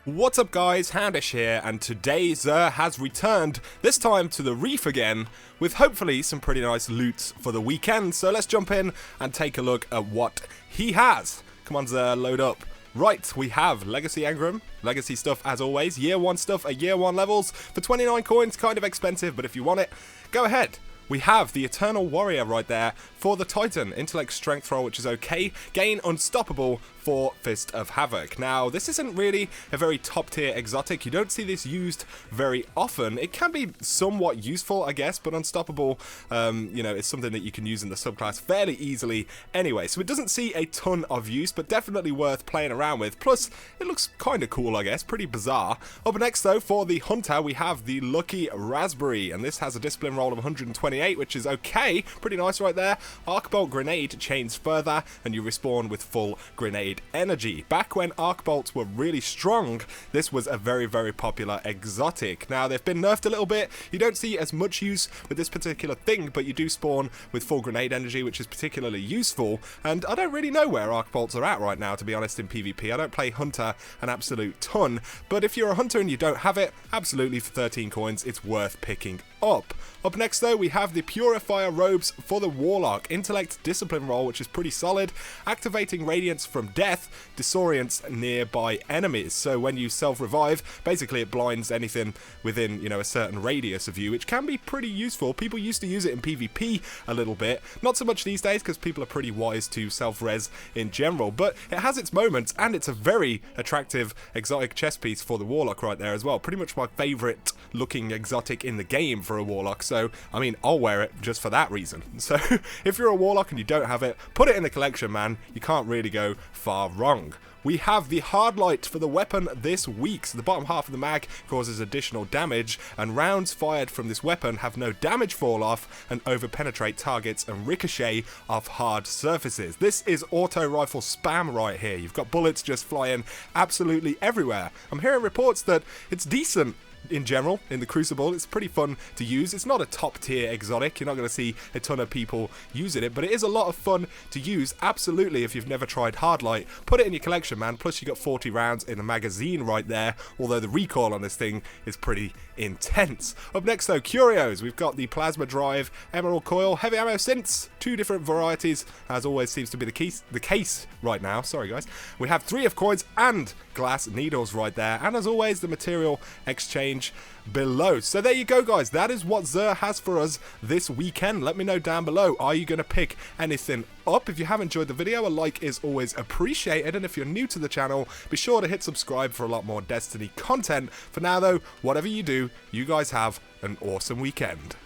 What's up guys, Houndish here, and today xHOUNDISHx has returned, this time to the reef again, with hopefully some pretty nice loot for the weekend. So let's jump in and take a look at what he has. Come on xHOUNDISHx, load up. Right, we have Legacy Engram, Legacy stuff as always, Year 1 stuff at Year 1 levels, for 29 coins, kind of expensive, but if you want it, go ahead. We have the Eternal Warrior right there for the Titan, Intellect Strength Roll, which is okay, gain Unstoppable for Fist of Havoc. Now, this isn't really a very top tier exotic, you don't see this used very often. It can be somewhat useful, I guess, but Unstoppable, it's something that you can use in the subclass fairly easily anyway, so it doesn't see a ton of use, but definitely worth playing around with. Plus, it looks kind of cool, I guess, pretty bizarre. Up next, though, for the Hunter, we have the Lucky Raspberry, and this has a Discipline roll of 128, which is okay, pretty nice right there. Arc Bolt Grenade chains further, and you respawn with full grenade energy. Back when arc bolts were really strong, this was a very, very popular exotic. Now, they've been nerfed a little bit. You don't see as much use with this particular thing, but you do spawn with full grenade energy, which is particularly useful. And I don't really know where arc bolts are at right now, to be honest, in PvP. I don't play Hunter an absolute ton, but if you're a Hunter and you don't have it, absolutely for 13 coins, it's worth picking up. Up next, though, we have the Purifier Robes for the Warlock. Intellect Discipline roll, which is pretty solid. Activating Radiance from Death disorients nearby enemies. So when you self-revive, basically it blinds anything within, a certain radius of you, which can be pretty useful. People used to use it in PvP a little bit. Not so much these days, because people are pretty wise to self-res in general, but it has its moments, and it's a very attractive exotic chess piece for the Warlock right there as well. Pretty much my favourite looking exotic in the game for a Warlock, so I mean, I'll wear it just for that reason. So if you're a Warlock and you don't have it, put it in the collection, man. You can't really go far wrong. We have the Hard Light for the weapon this week. So the bottom half of the mag causes additional damage, and rounds fired from this weapon have no damage fall off and over-penetrate targets and ricochet off hard surfaces. This is auto rifle spam right here. You've got bullets just flying absolutely everywhere. I'm hearing reports that it's decent in general in the Crucible. It's pretty fun to use. It's not a top tier exotic, you're not going to see a ton of people using it, but it is a lot of fun to use. Absolutely, if you've never tried Hard Light, put it in your collection, man. Plus you got 40 rounds in the magazine right there, although the recoil on this thing is pretty intense. Up next, though, Curios. We've got the Plasma Drive, Emerald Coil, Heavy Ammo Synths, two different varieties, as always seems to be the case right now. Sorry guys. We have 3 of coins and glass needles right there, and as always the material exchange below. So there you go, guys. That is what xHOUNDISHx has for us this weekend. Let me know down below, are you going to pick anything up? If you have enjoyed the video, a like is always appreciated, and if you're new to the channel, be sure to hit subscribe for a lot more Destiny content. For now though, whatever you do, you guys have an awesome weekend.